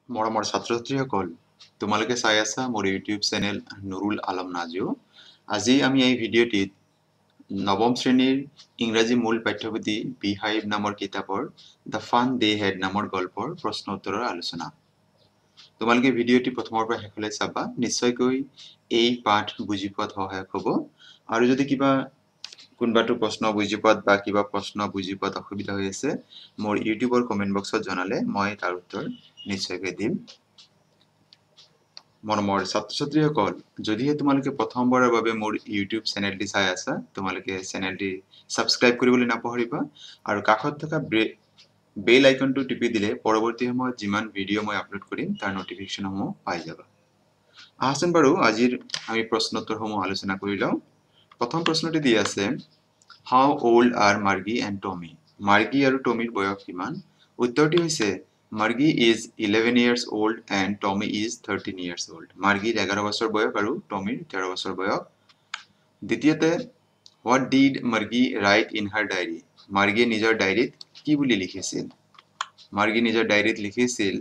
মৰমৰ ছাত্ৰ-ছাত্ৰীসকল, তোমালোকে চাই আছা মোৰ ইউটিউব চেনেল নুৰুল আলম নাজিও। আজি আমি এই ভিডিঅ'টিত নৱম শ্ৰেণীৰ ইংৰাজী মূল পাঠ্যপুথি বিহাইভ নামৰ কিতাপৰ দ্য ফান দে হেড নামৰ গল্পৰ প্ৰশ্ন উত্তৰৰ আলোচনা। তোমালোকে ভিডিঅ'টি প্ৰথমৰ পৰা শেষলৈ চাবা, নিশ্চয়কৈ এই পাঠ বুজি পোৱাত সহায়ক হ'ব। আৰু যদি কিবা কোনোবাটো প্ৰশ্ন বুজি পোৱাত বা কিবা প্ৰশ্ন বুজি পোৱাত অসুবিধা হৈ আছে, মোৰ ইউটিউবৰ কমেণ্ট বক্সত জনালে মই তাৰ উত্তৰ নিশ্চয়কৈ দিম। মৰমৰ ছাত্ৰ-ছাত্ৰীসকল, যদিহে তোমালোকে প্ৰথমবাৰৰ বাবে মোৰ ইউটিউব চেনেলটি চাই আছা, তোমালোকে চেনেলটি ছাবস্ক্ৰাইব কৰিবলৈ নাপাহৰিবা আৰু কাষত থকা বেল আইকনটো টিপি দিলে পৰৱৰ্তী সময়ত যিমান ভিডিঅ' মই আপলোড কৰিম তাৰ নটিফিকেশ্যনসমূহ পাই যাবা। আহাচোন বাৰু আজিৰ আমি প্ৰশ্নোত্তৰসমূহ আলোচনা কৰি লওঁ। প্ৰথম প্ৰশ্নটি দি আছে, how old are Margie and Tommy? Margie আৰু টমিৰ বয়স কিমান? উত্তৰটি হৈছে Margie is 11 years old and Tommy is 13 years old. মাৰ্গীৰ 11 বছৰ বয়স আৰু টমিৰ 13 বছৰ বয়স। দ্বিতীয়তে, what did মাৰ্গী write in her diary? মাৰ্গীয়ে নিজৰ ডায়েৰীত কি বুলি লিখিছিল? মাৰ্গী নিজৰ ডায়েৰীত লিখিছিল,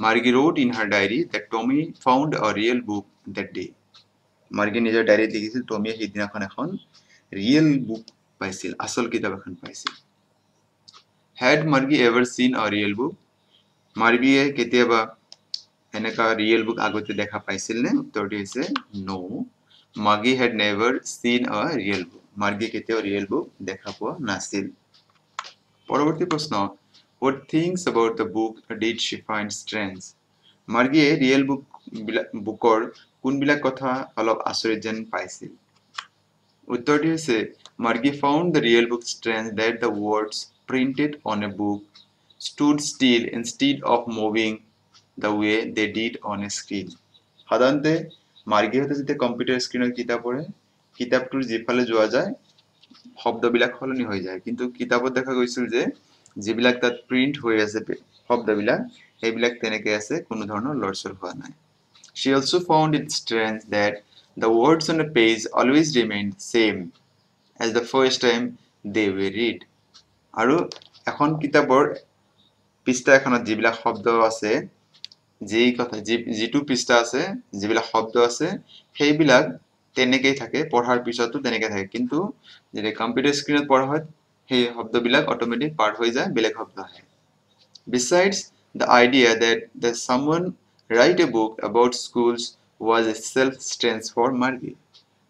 মাৰ্গী wrote in her diary that Tommy found a real book that day. মাৰ্গী নিজৰ ডায়েৰীত লিখিছিল টমিয়ে সিদিনাখন এখন ৰিয়েল বুক পাইছিল, আচল কিতাপ এখন পাইছিল। Had মাৰ্গী ever seen a real book? মাৰ্গীয়ে কেতিয়াবা এনেকা ৰিয়েল বুক আগতে দেখা পাইছিল নে? উত্তৰটি হৈছে no. মাৰ্গী had never seen a real book. মাৰ্গীয়ে কেতিয়াও ৰিয়েল বুক দেখা পোৱা নাছিল। পৰৱৰ্তী প্ৰশ্ন, what things about the book did she find strange? মাৰ্গীয়ে ৰিয়েল বুকৰ কোনবিলাক কথা অলপ আচৰিত যেন পাইছিল? উত্তৰটি হৈছে মাৰ্গী found the real book strange that the words printed on a book stood still instead of moving the way they did on a screen. সাধাৰণতে মাৰ্গীহঁতে যেতিয়া কম্পিউটাৰ স্ক্ৰীণত কিতাপ পঢ়ে, কিতাপটোৰ যিফালে যোৱা যায় শব্দবিলাক সলনি হৈ যায়, কিন্তু কিতাপত দেখা গৈছিল যে যিবিলাক তাত প্ৰিণ্ট হৈ আছে শব্দবিলাক সেইবিলাক তেনেকৈ আছে, কোনো ধৰণৰ লৰচৰ হোৱা নাই। She also found it strange that the words on a page always remained same as the first time they were read. আৰু এখন কিতাপৰ পৃষ্ঠা এখনত যিবিলাক শব্দ আছে, যিটো পৃষ্ঠা আছে, যিবিলাক শব্দ আছে সেইবিলাক তেনেকেই থাকে, পঢ়াৰ পিছতো তেনেকৈ থাকে, কিন্তু যেতিয়া কম্পিউটাৰ স্ক্ৰীণত পঢ়া হয় সেই শব্দবিলাক অট'মেটিক পাৰ হৈ যায়, বেলেগ শব্দ আহে। Besides, the idea that someone write a book about schools was itself strange for মাৰ্গী.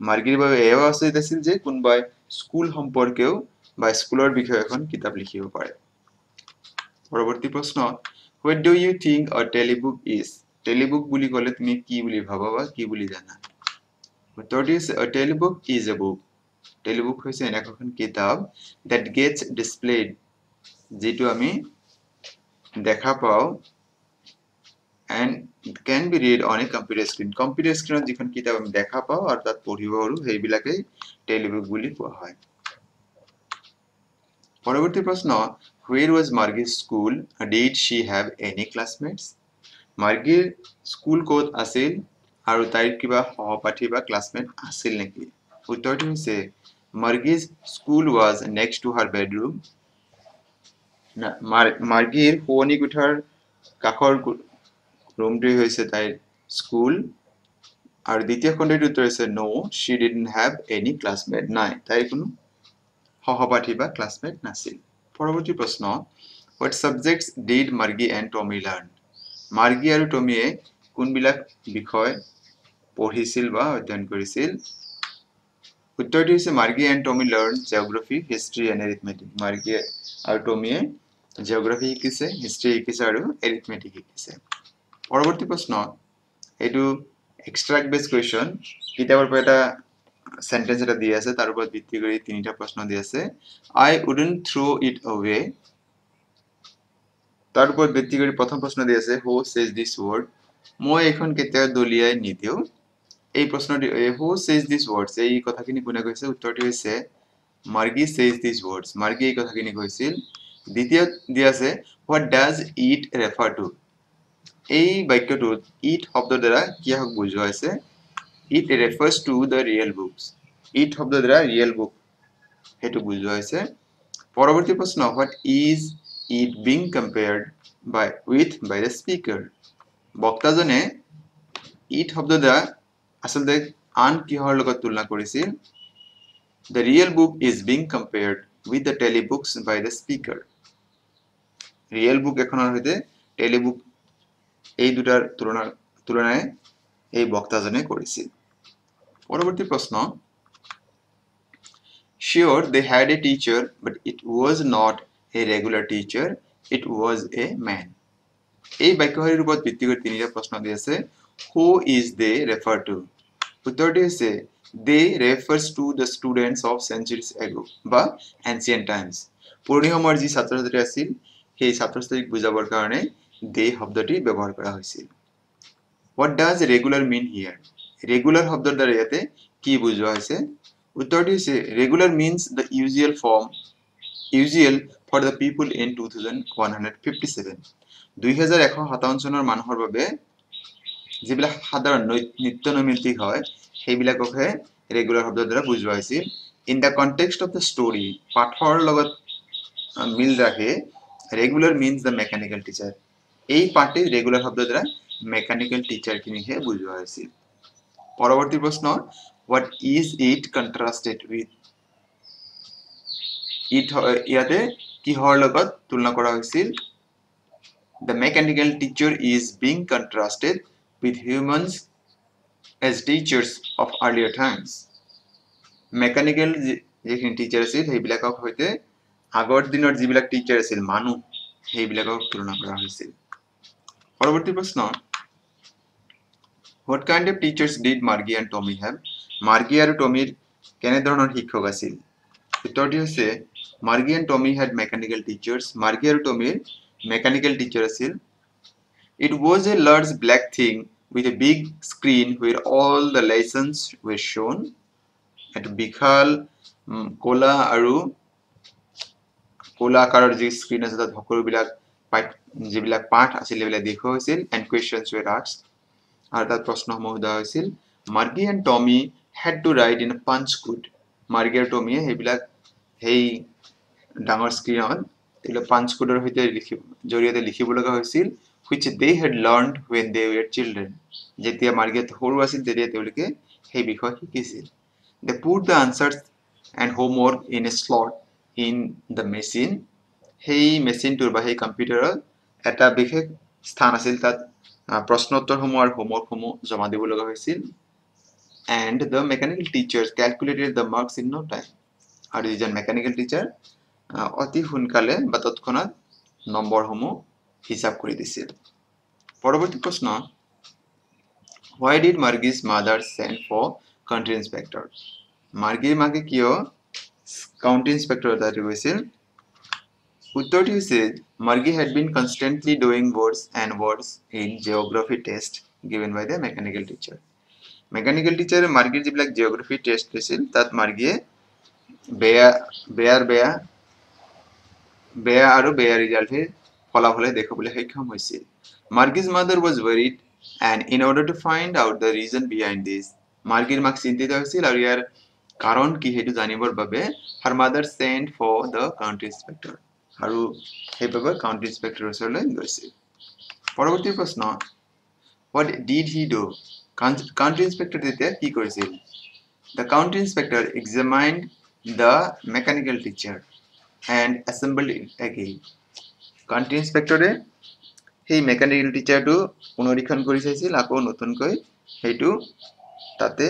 মাৰ্গীৰ বাবে এয়াও আচৰিত আছিল যে কোনোবাই স্কুল সম্পৰ্কেও বা স্কুলৰ বিষয়ে এখন কিতাপ লিখিব পাৰে। পৰৱৰ্তী প্ৰশ্ন, what do you think a telebook is? টেলিবুক বুলি ক'লে তুমি কি বুলি ভাবা বা কি বুলি জানা? উত্তৰটি হৈছে a telebook is a book. টেলিবুক হৈছে এনে এখন কিতাপ that gets displayed, যিটো আমি দেখা পাওঁ and it can be read on a computer screen. Computer স্ক্ৰীণত যিখন কিতাপ আমি দেখা পাওঁ আৰু তাত পঢ়িব পাৰোঁ সেইবিলাকেই টেলিবুক বুলি কোৱা হয়। পৰৱৰ্তী প্ৰশ্ন, where was Margie's school? Did she have any classmates? মাৰ্গীৰ স্কুল ক'ত আছিল আৰু তাইৰ কিবা সহপাঠী বা ক্লাছমেট আছিল নেকি? উত্তৰটি হৈছে মাৰ্গী's school was next to her bedroom. মাৰ্গীৰ শোৱনি কোঠাৰ কাষৰ ৰুমটোৱে হৈছে তাইৰ স্কুল। আৰু দ্বিতীয় খণ্ডটোৰ উত্তৰ হৈছে no, she didn't have any classmate. নাই, তাইৰ কোনো সহপাঠী বা ক্লাছমেট নাছিল। পৰৱৰ্তী প্ৰশ্ন, what subjects did মাৰ্গী and Tommy learn? মাৰ্গী আৰু টমিয়ে কোনবিলাক বিষয় পঢ়িছিল বা অধ্যয়ন কৰিছিল? উত্তৰটি হৈছে মাৰ্গী and Tommy learned geography, history and arithmetic. মাৰ্গী আৰু টমিয়ে জিঅ'গ্ৰাফি শিকিছে, হিষ্ট্ৰী শিকিছে আৰু এৰিথমেটিক শিকিছে। পৰৱৰ্তী প্ৰশ্ন, এইটো এক্সট্ৰাক্ট বেছ কুৱেশ্যন, কিতাপৰ পৰা এটা সেন্টেন্স এটা দি আছে, তাৰ ওপৰত ভিত্তি কৰি তিনিটা প্ৰশ্ন দি আছে। I wouldn't throw it away. তাৰ ওপৰত ভিত্তি কৰি প্ৰথম প্ৰশ্ন দি আছে, who says this word? মই এইখন কেতিয়াও দলিয়াই নিদিওঁ। এই প্ৰশ্নটি who says these words, এই কথাখিনি কোনে কৈছে? উত্তৰটি হৈছে মাৰ্গী says these words. মাৰ্গী এই কথাখিনি কৈছিল। দ্বিতীয় দি আছে, what does it refer to? এই বাক্যটোত it শব্দৰ দ্বাৰা কিহক বুজোৱা হৈছে? It refers to the real books. It শব্দৰ দ্বাৰা real book সেইটো বুজোৱা হৈছে। পৰৱৰ্তী প্ৰশ্ন, what is it being compared with by the speaker? বক্তাজনে ইট শব্দ দ্বাৰা আসলে আন কিহৰ লগত তুলনা কৰিছিল The real book is being compared with the telebooks by the speaker. Real book এখনৰ সৈতে telebook এই দুটাৰ তুলনায় এই বক্তাজনে কৰিছিল পৰৱৰ্তী প্ৰশ্ন Sure they had a teacher but it was not a regular teacher it was a man এই বাক্যশাৰীৰ ওপৰত ভিত্তি কৰি তিনিটা প্ৰশ্ন দি আছে who is they refer to উত্তৰটি হৈছে they refers to the students of centuries ago বা ancient times পুৰণি সময়ৰ যি ছাত্ৰ-ছাত্ৰী আছিল সেই ছাত্ৰ-ছাত্ৰীক বুজাবৰ কাৰণে they শব্দটি ব্যৱহাৰ কৰা হৈছিল What does regular mean here regular শব্দৰ দ্বাৰা ইয়াতে কি বুজোৱা হৈছে উত্তৰটি হৈছে regular means the usual for the people in 2157 2157 চনৰ মানুহৰ বাবে যিবিলাক সাধাৰণ নিত্য নৈমিত্তিক হয় সেইবিলাককহে ৰেগুলাৰ শব্দৰ দ্বাৰা বুজোৱা হৈছিল in the context of the story পাঠৰ লগত মিল ৰাখে ৰেগুলাৰ মিন্স দা মেকানিক্যাল টিচাৰ এই পাঠে ৰেগুলাৰ শব্দৰ দ্বাৰা মেকানিক্যাল টিচাৰ কিনিহে বুজোৱা হৈছিল পৰৱৰ্তী প্ৰশ্ন what is it contrasted with ইয়াতে কিহৰ লগত তুলনা কৰা হৈছিল The mechanical teacher is being contrasted with humans as teachers of earlier times. Mechanical যেখিনি টিচাৰ আছিল সেইবিলাকক সৈতে আগৰ দিনৰ যিবিলাক টিচাৰ আছিল মানুহ সেইবিলাকক তুলনা কৰা হৈছিল পৰৱৰ্তী প্ৰশ্ন What kind of teachers did Margie and Tommy have? Margie আৰু টমিৰ কেনে ধৰণৰ শিক্ষক আছিল উত্তৰটি হৈছে Margie and Tommy had mechanical teachers Margie আৰু টমিৰ mechanical teacher আছিল It was a large black thing with a big screen where all the lessons were shown at বিশাল কোলা আৰু কোলা আকাৰৰ যি স্ক্ৰিন আছে তাত সকলোবিলাক যিবিলাক পাঠ আছিল এইবিলাক দেখুওৱা হৈছিল and questions were asked আৰু তাত প্ৰশ্নসমূহ সোধা হৈছিল Margie and Tommy had to write in a punch code Margie আৰু Tommy সেইবিলাক সেই ডাঙৰ স্ক্ৰিনত এইবিলাক punch code ৰ সৈতে জৰিয়তে লিখিব লগা হৈছিল which they had learned when they were children যেতিয়া Margie সৰু আছিল তেতিয়া তেওঁলোকে সেই বিষয় শিকিছিল they put the answers and homework in a slot in the machine সেই মেচিনটোৰ বা সেই কম্পিউটাৰত এটা বিশেষ স্থান আছিল তাত প্ৰশ্নোত্তৰসমূহ আৰু হোমৱৰ্কসমূহ জমা দিব লগা হৈছিল and the mechanical teachers calculated the marks in no time আৰু যিজন মেকানিক্যাল টিচাৰ অতি সোনকালে বা তৎক্ষণাত নম্বৰসমূহ হিসাব কৰি দিছিল পৰৱৰ্তী প্ৰশ্ন Why did Margie's mother send for country inspector Margieৰ মাকে কিয় county inspector তাতে গৈছিল উত্তৰটি হৈছে Margie had been constantly doing words in geography test given by the mechanical teacher mechanical teacher Margieৰ যিবিলাক geography test লৈছিল তাত Margie বেয়া আৰু বেয়া ৰিজাল্টে ফলাফলে দেখাবলৈ সক্ষম হৈছিল Margie's mother was worried and in order to find out the reason behind this Margieৰ মাক চিন্তিত হৈছিল আৰু ইয়াৰ কাৰণ কি হেতু জানিবৰ বাবে her mother sent for the county inspector আৰু সেইবাবে county inspector ওচৰলৈ গৈছিল পৰৱৰ্তী প্ৰশ্ন what did he do county inspector তেতিয়া কি কৰিছিল the county inspector examined the mechanical teacher and assembled it again county inspector সেই mechanical teacher টো পুনৰীক্ষণ কৰি চাইছিল আকৌ নতুনকৈ হেতু তাতে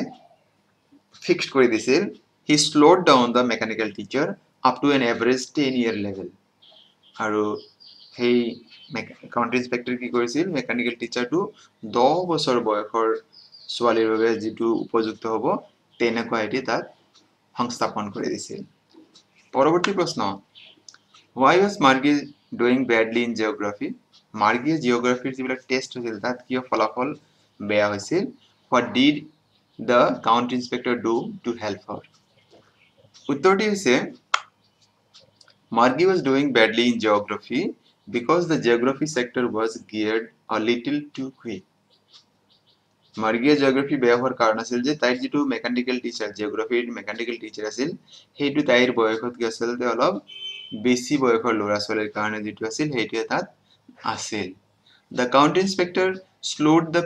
fixed কৰি দিছিল he slowed down the mechanical teacher up to an average 10-year level আৰু সেই county inspector কি কৰিছিল mechanical teacher টো 10 বছৰ বয়সৰ ছোৱালীৰ বাবে যেটো উপযুক্ত হ'ব তেনেকুৱা এটি তাত সংস্থাপন কৰি দিছিল পৰৱৰ্তী প্ৰশ্ন Why was Margie doing badly in geography Margie geography যিবিলাক টেষ্ট হৈছিল তাত কিয় ফলাফল বেয়া হৈছিল What did the county inspector do to help her উত্তৰটি হৈছে Margie was doing badly in geography because the geography sector was geared a little too quick Margie geography বেয়া হোৱাৰ কাৰণ আছিল যে তাইৰ যেটো mechanical teacher geography mechanical teacher আছিল হেতু তাইৰ বয়সত কি আছিল তে অলপ বেছি বয়সৰ ল'ৰা ছোৱালীৰ কাৰণে যেটো আছিল হেতু তাত আছিল The county inspector slowed the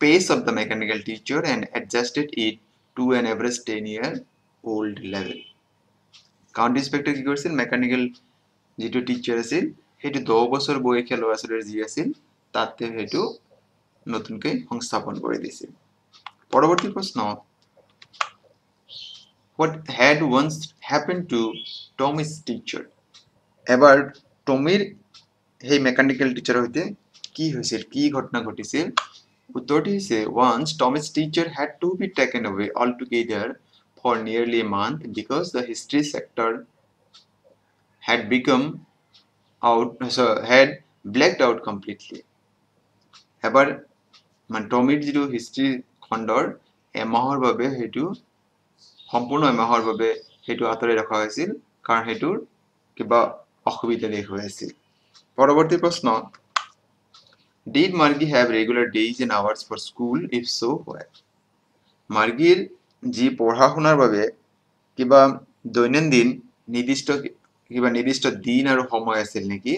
pace of the mechanical teacher and adjusted it to an average 10-year-old level. Count inspector কি কৰিছিল মেকানিকেল যিটো টিচাৰ আছিল সেইটো 10 বছৰ বয়সীয়া ল'ৰা ছোৱালীৰ যি আছিল তাতে সেইটো নতুনকৈ সংস্থাপন কৰি দিছিল পৰৱৰ্তী প্ৰশ্ন what had once happened to Tommy's teacher এবাৰ টমিৰ সেই মেকানিকেল টিচাৰৰ সৈতে কি হৈছিল কি ঘটনা ঘটিছিল উত্তৰটি হৈছে once Tommy's teacher had to be taken away altogether for nearly a month because the history sector had had blacked out completely. এবাৰ মানে টমিৰ যিটো হিষ্ট্ৰী খণ্ডৰ এমাহৰ বাবে সেইটো সম্পূৰ্ণ এমাহৰ বাবে সেইটো আঁতৰাই ৰখা হৈছিল কাৰণ সেইটোৰ কিবা অসুবিধা দেখুৱাই আছিল পৰৱৰ্তী প্ৰশ্ন Did Margie have regular days and hours for school? If so, why? Margieৰ যি পঢ়া শুনাৰ বাবে কিবা দৈনন্দিন নিৰ্দিষ্ট দিন আৰু সময় আছিল নেকি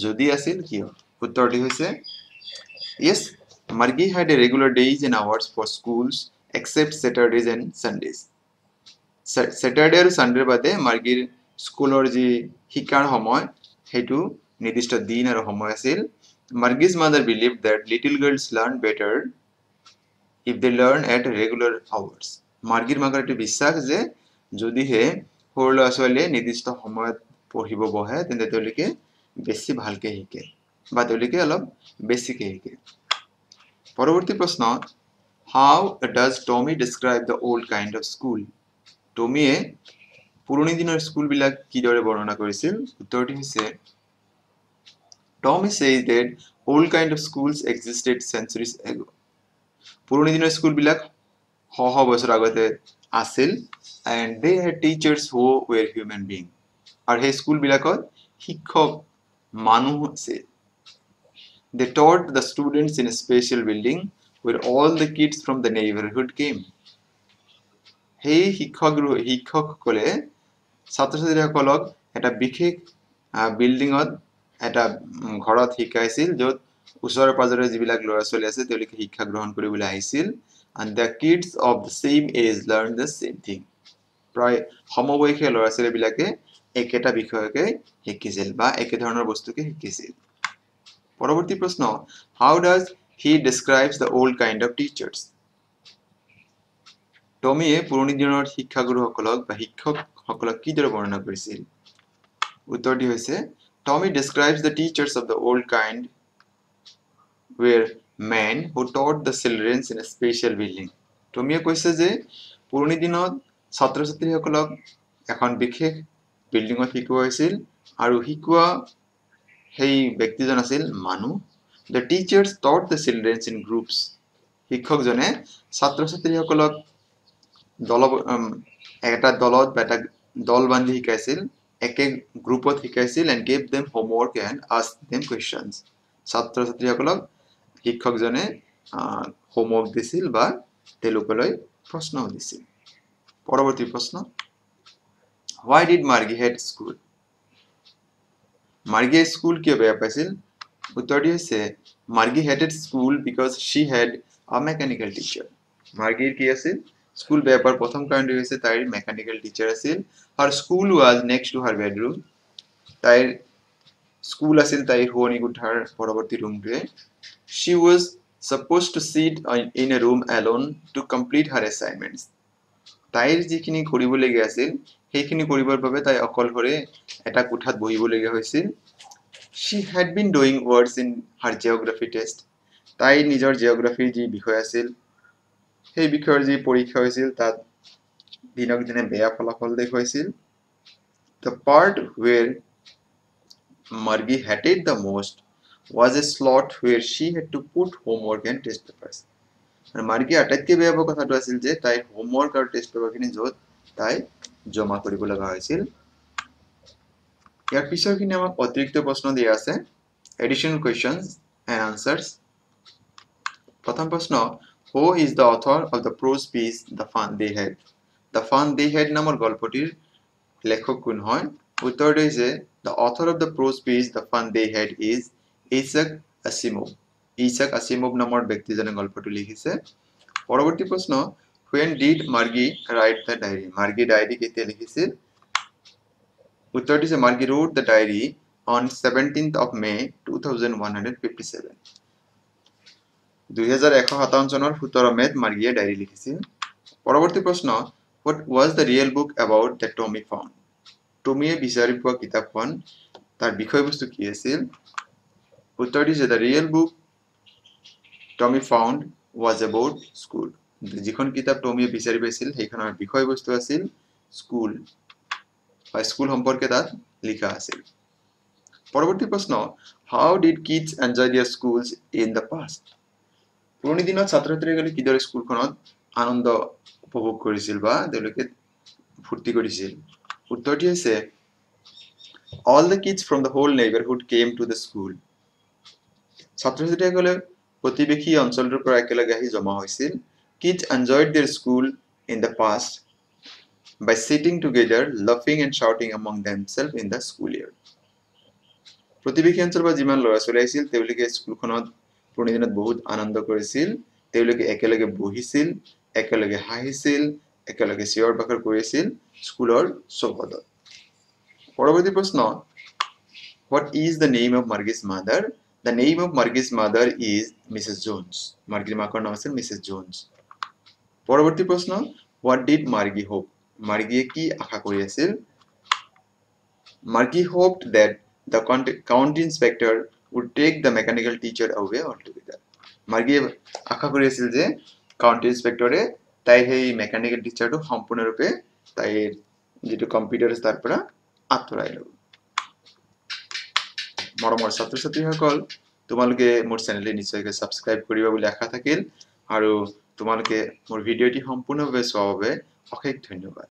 যদি আছিল কিয় উত্তৰটি হৈছে Yes, Margie had a regular days and hours for schools except Saturdays and Sundays. Saturday আৰু Sunday বাদে মাৰ্গীৰ স্কুলৰ যি শিকাৰ সময় হেতু নিৰ্দিষ্ট দিন আৰু সময় আছিল Margie's mother believed that little girls learn better if they learn at regular hours. Margieৰ মাকৰ এটো বিশ্বাস যে যদিহে সৰু ল'ৰা ছোৱালীয়ে নিৰ্দিষ্ট সময়ত পঢ়িব বহে তেন্তে তেওঁলোকে বেছি ভালকে শিকে বা তেওঁলোকে অলপ বেছিকে শিকে পৰৱৰ্তী প্ৰশ্ন How does Tommy describe the old kind of school? Tommy পুৰণি দিনৰ স্কুল বিলাক কিদৰে বৰ্ণনা কৰিছিল উত্তৰটি হৈছে Tommy says that old kind of schools existed centuries ago. পুৰণি দিনৰ স্কুল বিলাক শ বছৰ আগতে আছিল and they had teachers who were human beings. আৰু সেই স্কুল বিলাকত শিক্ষক মানুহ আছিল They taught the students in a special building where all the kids from the neighborhood came. Hey শিক্ষকসকলে ছাত্ৰ-ছাত্ৰীসকলক এটা বিশেষ বিল্ডিঙত এটা ঘৰত শিকাইছিল য'ত ওচৰৰ পাজৰে যিবিলাক ল'ৰা ছোৱালী আছে তেওঁলোকে শিক্ষা গ্ৰহণ কৰিবলৈ আহিছিল and the kids of the same age learned the same thing. প্ৰায় সমবয়সীয় ল'ৰা ছোৱালীবিলাকে একেটা বিষয়কে শিকিছিল বা একে ধৰণৰ বস্তুকে শিকিছিল পৰৱৰ্তী প্ৰশ্ন How does he describes the old kind of teachers? টমিয়ে পুৰণি দিনৰ শিক্ষাগুৰুসকলক বা শিক্ষকসকলক কিদৰে বৰ্ণনা কৰিছিল উত্তৰটি হৈছে Tommy describes the teachers of the old kind were men who taught the children in a special building. টমিয়ে কৈছে যে পুৰণি দিনত ছাত্ৰ-ছাত্ৰীসকলক এখন বিশেষ বিল্ডিঙত শিকোৱা হৈছিল আৰু শিকোৱা সেই ব্যক্তিজন আছিল মানুহ The teachers taught the children in groups. শিক্ষকজনে ছাত্ৰ-ছাত্ৰীসকলক এটা দলত বা এটা দল বান্ধি শিকাইছিল একে গ্ৰুপত শিকাইছিল and gave them homework and asked them questions. ছাত্ৰ-ছাত্ৰীসকলক শিক্ষকজনে হোমৱৰ্ক দিছিল বা তেওঁলোকলৈ প্ৰশ্ন দিছিল পৰৱৰ্তী প্ৰশ্ন Why did Margie hate school? Margie school কিয় বেয়া পাইছিল উত্তৰটি হৈছে Margie hated school because she had a mechanical teacher. Margieৰ কি আছিল স্কুল বেয়া পোৱাৰ প্ৰথম কাৰণটো হৈছে তাইৰ মেকানিকেল টিচাৰ আছিল Her school was next to her bedroom. তাইৰ স্কুল আছিল তাইৰ শোৱনি কোঠাৰ পৰৱৰ্তী ৰুমটোৱে She was supposed to sit in a room alone to complete her assignments. তাইৰ যিখিনি কৰিবলগীয়া আছিল সেইখিনি কৰিবৰ বাবে তাই অকলশৰে এটা কোঠাত বহিবলগীয়া হৈছিল She had been doing words in her geography test. তাই নিজৰ জিওগ্ৰাফিৰ যি বিষয় আছিল সেই বিষয়ৰ যি পৰীক্ষা হৈছিল তাত দিনক দিনে বেয়া ফলাফল দেখুৱাইছিল The part where Margie hated the most was a slot where she had to put homework and test papers. আৰু Margie আটাইতকৈ বেয়া পোৱা কথাটো আছিল যে তাই হোমৱৰ্ক আৰু টেষ্ট পেপাৰখিনি য'ত তাই জমা কৰিব লগা হৈছিল ইয়াৰ পিছৰখিনি আমাক অতিৰিক্ত প্ৰশ্ন দিয়া আছে additional questions and answers প্ৰথম প্ৰশ্ন Who is the author of the prose piece The Fun They Had? The Fun They Had নামৰ গল্পটিৰ লেখক কোন হয় উত্তৰটো হৈছে The author of the prose piece The Fun They Had is Isaac Asimov Isak Asimov নামৰ ব্যক্তিজনে গল্পটো লিখিছে পৰৱৰ্তী প্ৰশ্ন when did Margie write the diary Margie diary কেতিয়া লিখিছিল উত্তৰ দিছে Margie wrote the diary on 17th of May 2157 2157 চনৰ 17 মেত মাৰ্গিয়ে ডায়েৰী লিখিছিল পৰৱৰ্তী প্ৰশ্ন what was the real book about that Tommy found টমিয়ে বিচাৰি পোৱা কিতাপখন তাৰ বিষয়বস্তু কি আছিল উত্তৰ দিছে the real book Tommy found was about school যিখন কিতাপ টমিয়ে বিচাৰি পাইছিল সেইখনৰ বিষয়বস্তু আছিল স্কুল বা স্কুল সম্পৰ্কে তাত লিখা আছিল পৰৱৰ্তী প্ৰশ্ন how did kids enjoy their schools in the past পুৰণি দিনত ছাত্ৰ-ছাত্ৰীসকলে কিদৰে স্কুলখনত আনন্দ উপভোগ কৰিছিল বা তেওঁলোকে ফুৰ্তি কৰিছিল উত্তৰটি হৈছে all the kids from the whole neighborhood came to the school ছাত্ৰ-ছাত্ৰীসকলে প্ৰতিবেশী অঞ্চলটোৰ পৰা একেলগে আহি জমা হৈছিল kids enjoyed their school in the past by sitting together laughing and shouting among themselves in the school year প্ৰতিবেশী অঞ্চলৰ পৰা যিমান ল'ৰা ছোৱালী আহিছিল তেওঁলোকে স্কুলখনত পুৰণি দিনত বহুত আনন্দ কৰিছিল তেওঁলোকে একেলগে বহিছিল একেলগে হাঁহিছিল একেলগে চিঞৰ বাখৰ কৰিছিল স্কুলৰ চৌহদত পৰৱৰ্তী প্ৰশ্ন what is the name of Margie's mother the name of Margie's mother is Mrs Jones Margie's মাকৰ নাম আছিল Mrs Jones পৰৱৰ্তী প্ৰশ্ন what did Margie hope Margie কি আশা কৰি আছিল Margie hoped that the county inspector would take the mechanical teacher away altogether Margie আশা কৰি আছিল যে কাউন্টি ইন্সপেক্টৰে তাইৰ সেই মেকানিক্যাল টিচাৰটো সম্পূৰ্ণৰূপে তাইৰ যেটো কম্পিউটাৰ তাৰ পৰা আঁতৰাই ল'ব মৰমৰ ছাত্ৰ-ছাত্ৰীসকল তোমালোকে মোৰ চেনেলটি নিশ্চয়কৈ সাবস্ক্ৰাইব কৰিবা বুলি আশা থাকিল আৰু তোমালোকে মোৰ ভিডিঅ'টি সম্পূৰ্ণভাৱে চোৱাৰ বাবে অশেষ ধন্যবাদ